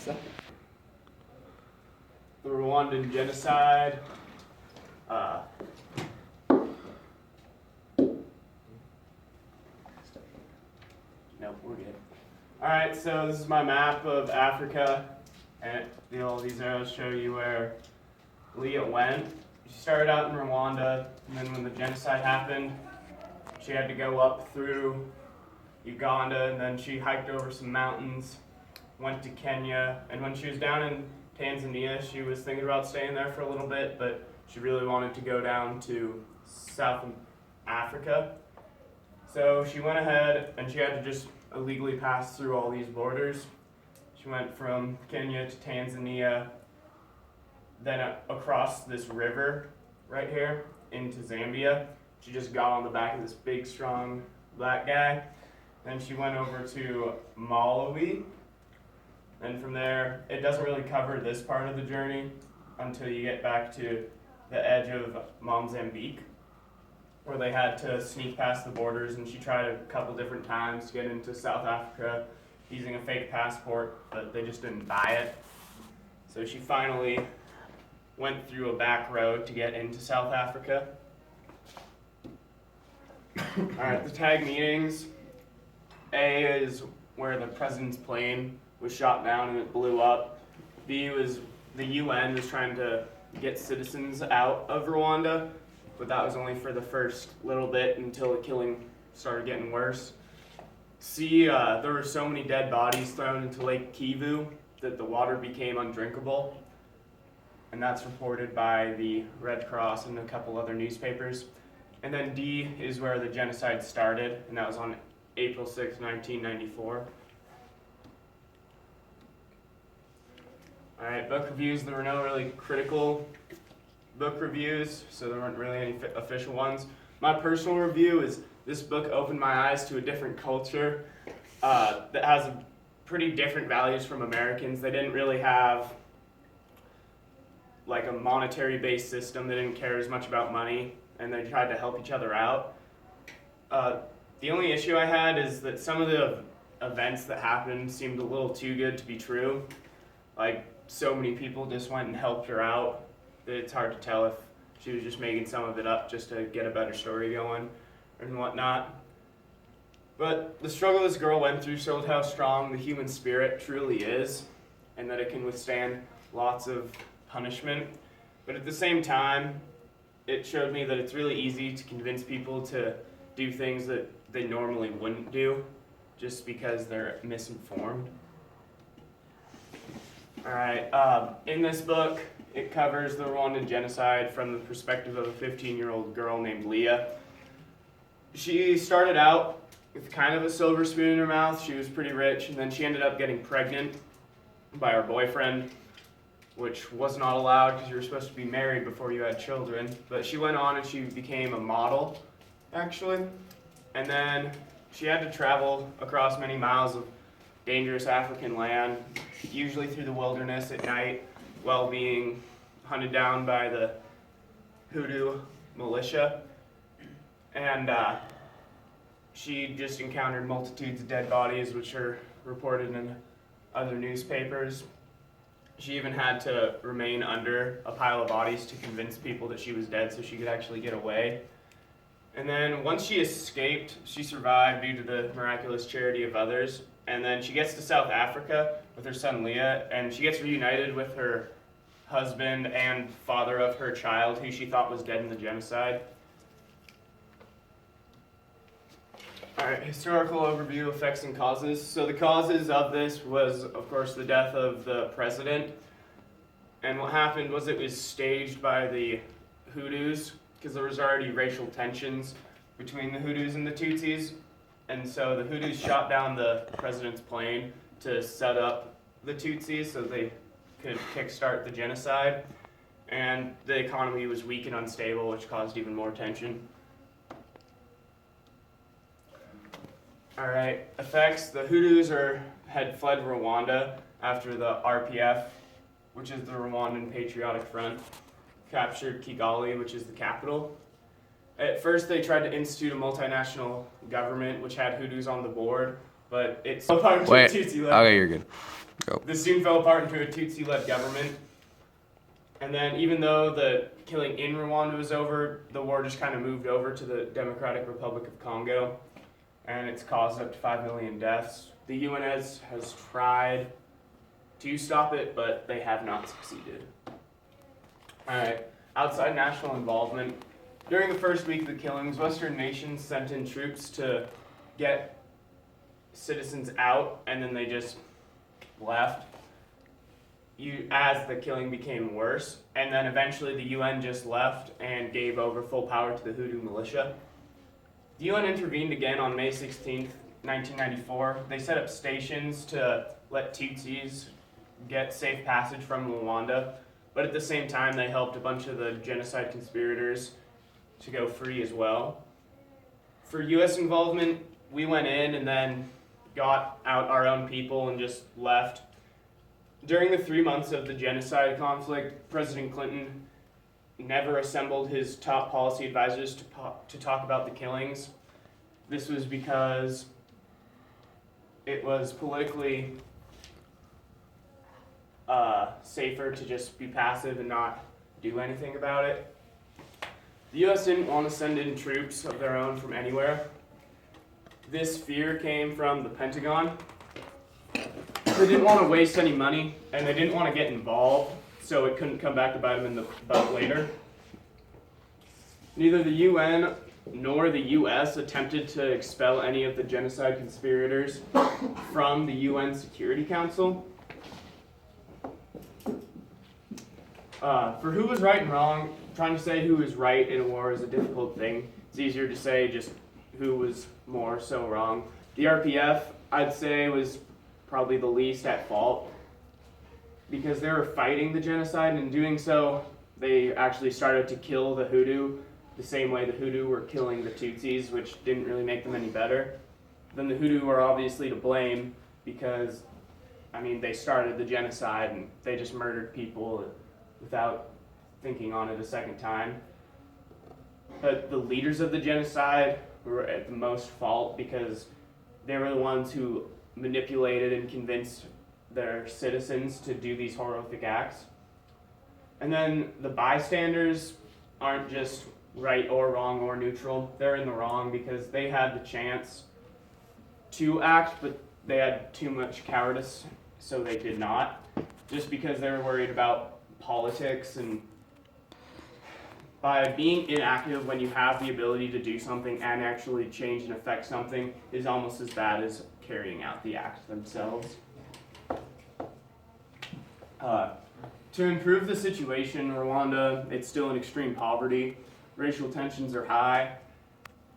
The Rwandan genocide. Nope, we're good. Alright, so this is my map of Africa, and all these arrows show you where Leah went. She started out in Rwanda, and then when the genocide happened, she had to go up through Uganda, and then she hiked over some mountains, went to Kenya, and when she was down in Tanzania, she was thinking about staying there for a little bit, but she really wanted to go down to South Africa. So she went ahead, and she had to just illegally pass through all these borders. She went from Kenya to Tanzania, then across this river right here into Zambia. She just got on the back of this big, strong black guy. Then she went over to Malawi. And from there, it doesn't really cover this part of the journey until you get back to the edge of Mozambique, where they had to sneak past the borders, and she tried a couple different times to get into South Africa using a fake passport, but they just didn't buy it. So she finally went through a back road to get into South Africa. Alright, the tag meetings. A is where the president's plane was shot down and it blew up. B was the UN was trying to get citizens out of Rwanda, but that was only for the first little bit until the killing started getting worse. C, there were so many dead bodies thrown into Lake Kivu that the water became undrinkable, and that's reported by the Red Cross and a couple other newspapers. And then D is where the genocide started, and that was on April 6, 1994. Alright, book reviews. There were no really critical book reviews, so there weren't really any official ones. My personal review is this book opened my eyes to a different culture that has pretty different values from Americans. They didn't really have like a monetary based system. They didn't care as much about money, and they tried to help each other out. The only issue I had is that some of the events that happened seemed a little too good to be true. Like, so many people just went and helped her out that it's hard to tell if she was just making some of it up just to get a better story going and whatnot. But the struggle this girl went through showed how strong the human spirit truly is, and that it can withstand lots of punishment. But at the same time, it showed me that it's really easy to convince people to do things that they normally wouldn't do just because they're misinformed. Alright, in this book, it covers the Rwandan genocide from the perspective of a 15-year-old girl named Leah. She started out with kind of a silver spoon in her mouth. She was pretty rich, and then she ended up getting pregnant by her boyfriend, which was not allowed because you were supposed to be married before you had children. But she went on and she became a model, actually. And then she had to travel across many miles of dangerous African land, usually through the wilderness at night, while being hunted down by the Hutu militia. And she just encountered multitudes of dead bodies, which are reported in other newspapers. She even had to remain under a pile of bodies to convince people that she was dead so she could actually get away. And then once she escaped, she survived due to the miraculous charity of others. And then she gets to South Africa with her son Leah, and she gets reunited with her husband and father of her child, who she thought was dead in the genocide. Alright, historical overview, effects and causes. So the causes of this was, of course, the death of the president. And what happened was it was staged by the Hutus, because there was already racial tensions between the Hutus and the Tutsis. And so the Hutus shot down the president's plane to set up the Tutsis so they could kickstart the genocide. And the economy was weak and unstable, which caused even more tension. Alright, effects. The Hutus had fled Rwanda after the RPF, which is the Rwandan Patriotic Front, captured Kigali, which is the capital. At first, they tried to institute a multinational government, which had Hutus on the board, but it's so part of the Tutsi left. Okay, you're good. Yep. This soon fell apart into a Tutsi-led government. And then even though the killing in Rwanda was over, the war just kind of moved over to the Democratic Republic of Congo. And it's caused up to 5 million deaths. The UN has tried to stop it, but they have not succeeded. Alright, outside national involvement. During the first week of the killings, Western nations sent in troops to get citizens out, and then they just left as the killing became worse. And then eventually the UN just left and gave over full power to the Hutu militia. The UN intervened again on May 16th, 1994. They set up stations to let Tutsis get safe passage from Rwanda, but at the same time they helped a bunch of the genocide conspirators to go free as well. For US involvement, we went in and then got out our own people and just left. During the 3 months of the genocide conflict, President Clinton never assembled his top policy advisors to talk about the killings. This was because it was politically safer to just be passive and not do anything about it. The US didn't want to send in troops of their own from anywhere. This fear came from the Pentagon. They didn't want to waste any money, and they didn't want to get involved, so it couldn't come back to bite them in the butt later. Neither the UN nor the US attempted to expel any of the genocide conspirators from the UN Security Council. For who was right and wrong, trying to say who was right in a war is a difficult thing. It's easier to say just who was more so wrong. The RPF, I'd say, was probably the least at fault because they were fighting the genocide, and in doing so, they actually started to kill the Hutu the same way the Hutu were killing the Tutsis, which didn't really make them any better. Then the Hutu were obviously to blame because, they started the genocide and they just murdered people without thinking on it a second time. But the leaders of the genocide were at the most fault because they were the ones who manipulated and convinced their citizens to do these horrific acts. And then the bystanders aren't just right or wrong or neutral. They're in the wrong because they had the chance to act, but they had too much cowardice, so they did not. Just because they were worried about politics, and by being inactive when you have the ability to do something and actually change and affect something is almost as bad as carrying out the act themselves. To improve the situation in Rwanda, it's still in extreme poverty. Racial tensions are high,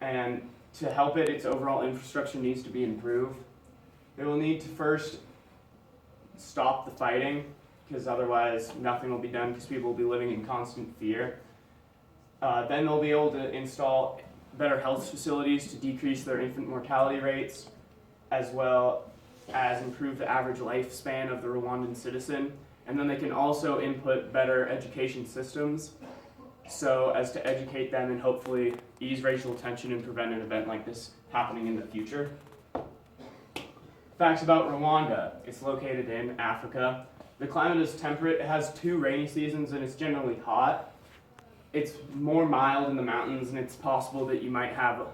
and to help it, its overall infrastructure needs to be improved. They will need to first stop the fighting, because otherwise nothing will be done because people will be living in constant fear. Then they'll be able to install better health facilities to decrease their infant mortality rates, as well as improve the average lifespan of the Rwandan citizen. And then they can also input better education systems so as to educate them and hopefully ease racial tension and prevent an event like this happening in the future. Facts about Rwanda. It's located in Africa. The climate is temperate. It has 2 rainy seasons and it's generally hot. It's more mild in the mountains, and it's possible that you might have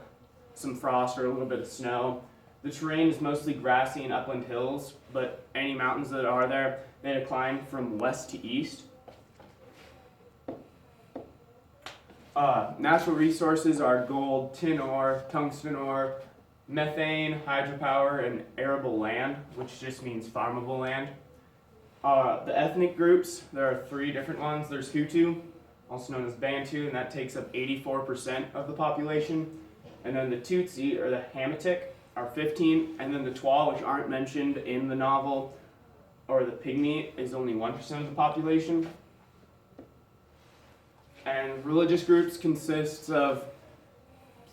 some frost or a little bit of snow. The terrain is mostly grassy and upland hills, but any mountains that are there, they decline from west to east. Natural resources are gold, tin ore, tungsten ore, methane, hydropower, and arable land, which just means farmable land. The ethnic groups, there are 3 different ones. There's Hutu, also known as Bantu, and that takes up 84% of the population. And then the Tutsi, or the Hamitic, are 15, and then the Twa, which aren't mentioned in the novel, or the Pygmy, is only 1% of the population. And religious groups consists of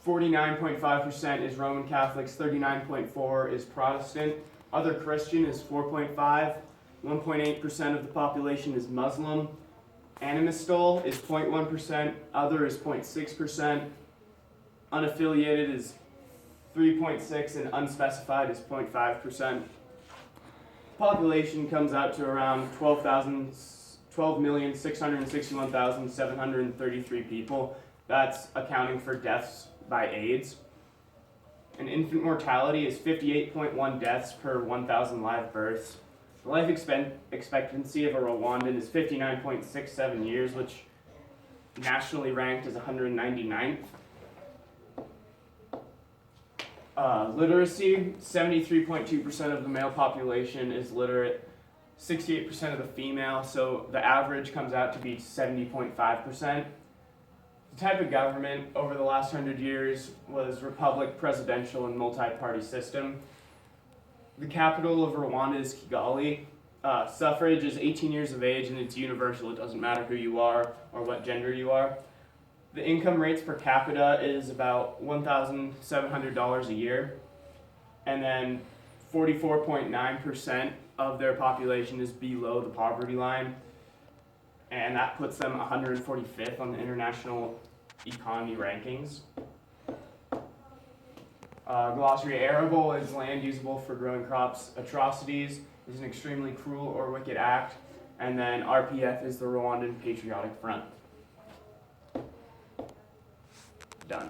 49.5% is Roman Catholics, 39.4% is Protestant, other Christian is 4.5%, 1.8% of the population is Muslim, Animistol is 0.1%, other is 0.6%, unaffiliated is 3.6%, and unspecified is 0.5%. population comes out to around 12,661,733 people. That's accounting for deaths by AIDS. And infant mortality is 58.1 deaths per 1,000 live births. The life expectancy of a Rwandan is 59.67 years, which nationally ranked as 199th. Literacy, 73.2% of the male population is literate, 68% of the female, so the average comes out to be 70.5%. The type of government over the last 100 years was republic, presidential, and multi-party system. The capital of Rwanda is Kigali. Suffrage is 18 years of age and it's universal. It doesn't matter who you are or what gender you are. The income rates per capita is about $1,700 a year. And then 44.9% of their population is below the poverty line. And that puts them 145th on the international economy rankings. Glossary: arable is land usable for growing crops. Atrocities is an extremely cruel or wicked act. And then RPF is the Rwandan Patriotic Front. Done.